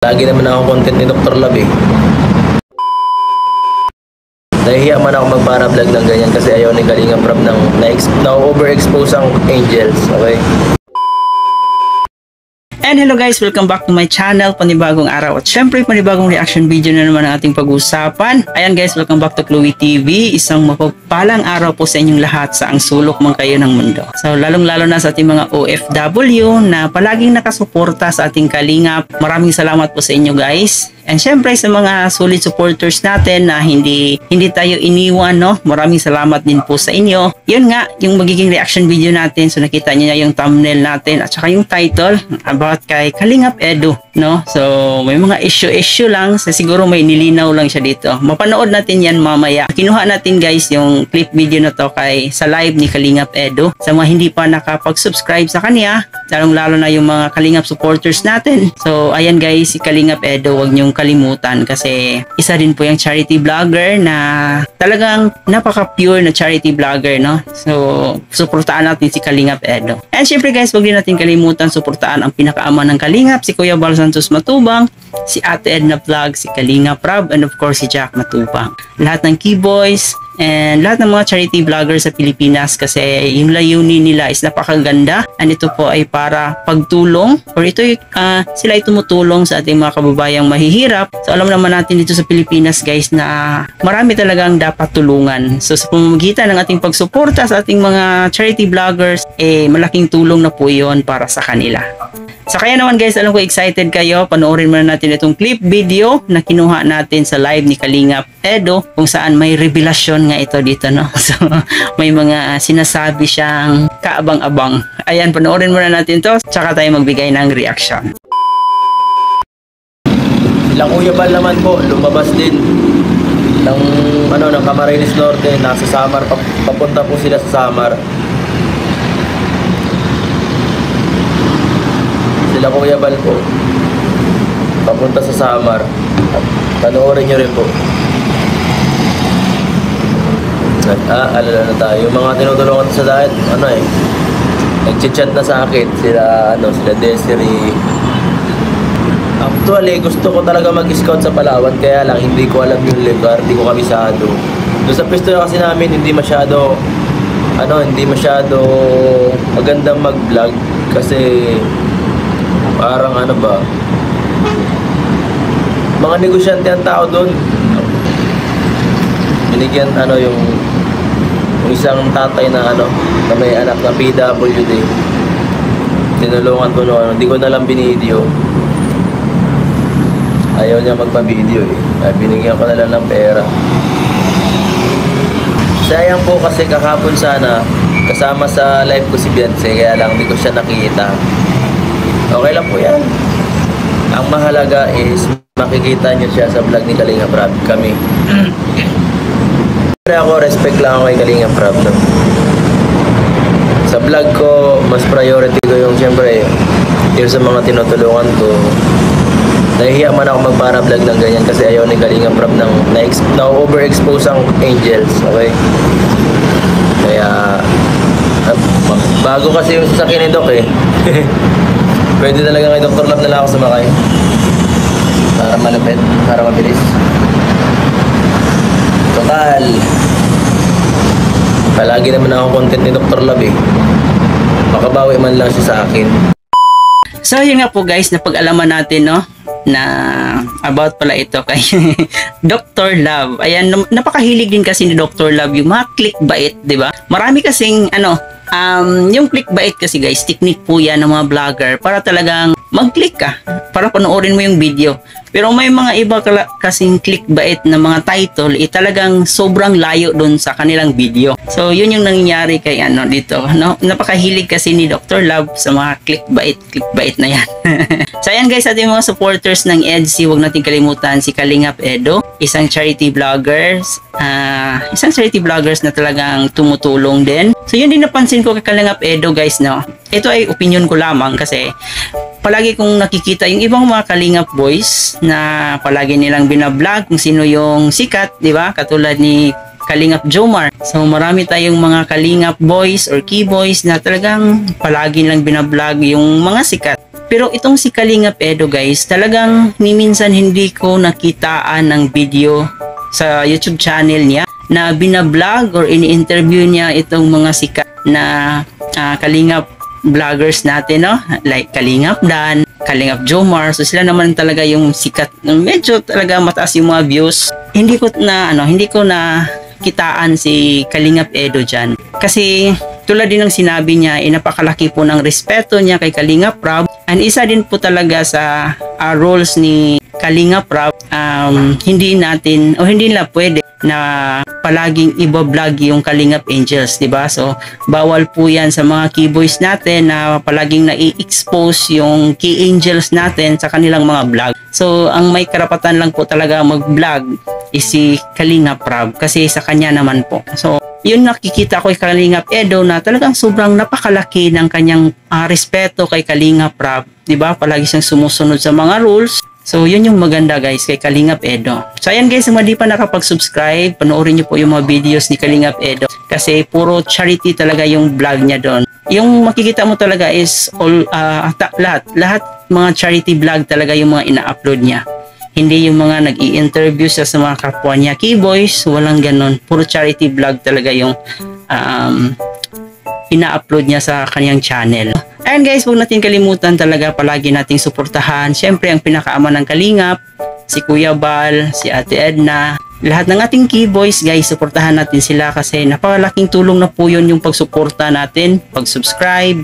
Lagi naman ako content ni Dr. Lab eh. Nahihiya man ako magpara-vlog ng ganyan kasi ayaw ni Kalingap Rab ng na-overexpose ang angels, okay? And hello guys, welcome back to my channel, panibagong araw at syempre panibagong reaction video na naman ang ating pag-usapan. Ayan guys, welcome back to Chloe TV, isang mapagpalang araw po sa inyong lahat sa ang sulok man kayo ng mundo. So lalong lalo na sa ating mga OFW na palaging nakasuporta sa ating Kalingap, maraming salamat po sa inyo guys. And syempre sa mga solid supporters natin na hindi tayo iniwan, no? Maraming salamat din po sa inyo. Yun nga, yung magiging reaction video natin. So nakita niyo na yung thumbnail natin at saka yung title about kay Kalingap Edu, no? So may mga issue lang. So, siguro may nilinaw lang siya dito. Mapanood natin yan mamaya. Kinuha natin guys yung clip video na to sa live ni Kalingap Edu. Sa mga hindi pa nakapag-subscribe sa kanya, lalong lalo na yung mga Kalingap supporters natin. So ayan guys, si Kalingap Edu, wag niyong kalimutan kasi isa din po yung charity vlogger na talagang napaka-pure na charity vlogger, no? So, suportaan natin si Kalingap Edu. And syempre guys, wag din natin kalimutan suportaan ang pinakaama ng Kalingap, si Kuya Bal Santos Matubang, si Ate Edna Vlog, si Kalingap Rab, and of course si Jack Matubang. Lahat ng Keyboys and lahat ng mga charity vloggers sa Pilipinas kasi yung layunin nila is napakaganda and ito po ay para pagtulong or sila ay tumutulong sa ating mga kababayang mahihirap. So alam naman natin dito sa Pilipinas guys na marami talagang dapat tulungan. So sa pamamagitan ng ating pagsuporta sa ating mga charity vloggers, malaking tulong na po yun para sa kanila. So kaya naman guys, alam ko excited kayo, panoorin muna natin itong clip video na kinuha natin sa live ni Kalingap Edu kung saan may revelasyon nga ito dito, no? So may mga sinasabi siyang kaabang-abang. Ayan, panoorin muna natin to, tsaka tayo magbigay ng reaction. Sila Kuya Bal naman po, lumabas din ng Camarines Norte, nasa Samar, papunta po sila sa Samar. Sila Kuya Bal po, papunta sa Samar. Panoorin nyo rin po. Alala na tayo. Yung mga tinutulungan sa dahil, nag-chat na sa akin. Sila Desiree. Actually, gusto ko talaga mag-scout sa Palawan, kaya lang hindi ko alam yung lugar, hindi ko kabisado. Doon sa pwesto kasi namin, hindi masyado magandang mag-vlog kasi parang mga negosyante ang tao doon. Binigyan yung isang tatay na may anak na PWD. Tinulungan ko hindi ko na lang binideo. Ayaw niya magpa-video eh. Binigyan ko na lang ng pera. Sayang po kasi kahapon sana kasama sa live ko si Beyonce, kaya lang hindi ko siya nakita. Okay lang po yan. Ang mahalaga is makikita niyo siya sa vlog ni Kalingap Rab, kami. Ako, respect lang ako kay Kalingap Rab, no? Sa vlog ko, mas priority ko yung siyempre yung sa mga tinutulungan ko. Nahihiya man ako magpara-vlog ng ganyan kasi ayaw ni Kalingap Rab ng na-overexpose ang angels, okay? Kaya bago kasi yung sasakyan ni Doc eh. Pwede talaga kay Dr. Lab na lang ako sumakay para malapit, para mabilis. Total, palagi naman ako content ni Dr. Lab eh. Makabawi man lang siya sa akin. So yun nga po guys, napag-alaman natin, no, na about pala ito kay Dr. Love. Ayan, napakahilig din kasi ni Dr. Love yung mga clickbait, di ba? Marami kasing yung clickbait kasi guys, technique po yan ng mga vlogger para talagang mag-click ka para panoorin mo yung video. Pero may mga iba kasing clickbait na mga title talagang sobrang layo dun sa kanilang video. So yun yung nangyayari kay dito, no? Napakahilig kasi ni Dr. Love sa mga clickbait na yan. So ayan guys, ating mga supporters ng EDC, huwag natin kalimutan si Kalingap Edu, isang charity vloggers na talagang tumutulong din. So yun din napansin ko kay Kalingap Edu guys, no? Ito ay opinion ko lamang kasi palagi kong nakikita yung ibang mga Kalingap boys na palagi nilang binablog kung sino yung sikat, di ba? Katulad ni Kalingap Jomar. So marami tayong mga Kalingap boys or key boys na talagang palagi nilang binablog yung mga sikat. Pero itong si Kalingap Edo guys, talagang minsan hindi ko nakitaan ng video sa YouTube channel niya na binablog or ini-interview niya itong mga sikat na Kalingap vloggers natin, no? Like Kalingap Dan, Kalingap Jomar. So sila naman talaga yung sikat, medyo talaga mataas yung mga views. Hindi ko na kitaan si Kalingap Edo dyan. Kasi tulad din ng sinabi niya, napakalaki po ng respeto niya kay Kalingap Rab. And isa din po talaga sa roles ni Kalingap Rab, hindi nila pwede na palaging iba-vlog yung Kalingap Angels, 'di ba? So bawal po 'yan sa mga keyboys natin na palaging na-i-expose yung key angels natin sa kanilang mga vlog. So ang may karapatan lang po talaga mag-vlog is si Kalingap Rab kasi sa kanya naman po. So yun nakikita ko kay Kalingap Edo na talagang sobrang napakalaki ng kanyang respeto kay Kalingap Rab, 'di ba? Palagi siyang sumusunod sa mga rules. So, yun yung maganda guys kay Kalingap Edo. So, ayan guys, kung hindi pa nakapag-subscribe, panoorin nyo po yung mga videos ni Kalingap Edo. Kasi puro charity talaga yung vlog niya doon. Yung makikita mo talaga is lahat mga charity vlog talaga yung mga ina-upload niya. Hindi yung mga nag-i-interview siya sa mga kapwa niya. Keyboys, walang ganon. Puro charity vlog talaga yung ina-upload niya sa kanyang channel. And guys, huwag natin kalimutan talaga palagi nating suportahan. Siyempre, ang pinakaama ng Kalingap, si Kuya Bal, si Ate Edna, lahat ng ating keyboys guys, suportahan natin sila kasi napakalaking tulong na po yun yung pagsuporta natin, pag-subscribe,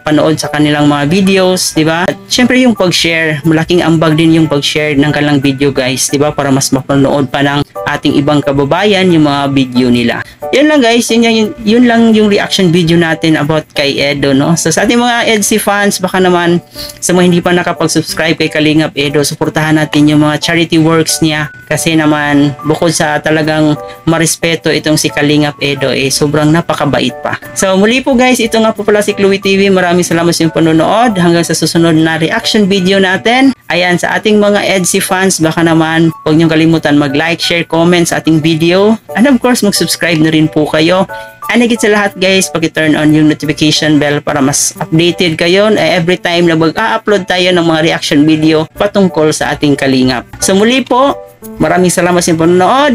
panood sa kanilang mga videos, di ba? At syempre yung pag-share, malaking ambag din yung pag-share ng kanilang video guys, di ba? Para mas mapanood pa ng ating ibang kababayan yung mga video nila. Yun lang guys, yun lang yung reaction video natin about kay Edo, no? So sa ating mga EDC fans, baka naman sa mga hindi pa nakapag-subscribe kay Kalingap Edo, suportahan natin yung mga charity works niya kasi naman bukod sa talagang marespeto itong si Kalingap Edo, sobrang napakabait pa. So muli po guys, ito nga po pala si Chloe TV. Maraming salamat sa inyong panonood. Hanggang sa susunod na reaction video natin. Ayan, sa ating mga EDC fans, baka naman huwag niyong kalimutan mag-like, share, comment sa ating video. And of course, mag-subscribe na rin po kayo. And higit sa lahat guys, paki-turn on yung notification bell para mas updated kayo every time na mag-upload tayo ng mga reaction video patungkol sa ating Kalingap. So muli po, maraming salamat sa inyong panonood.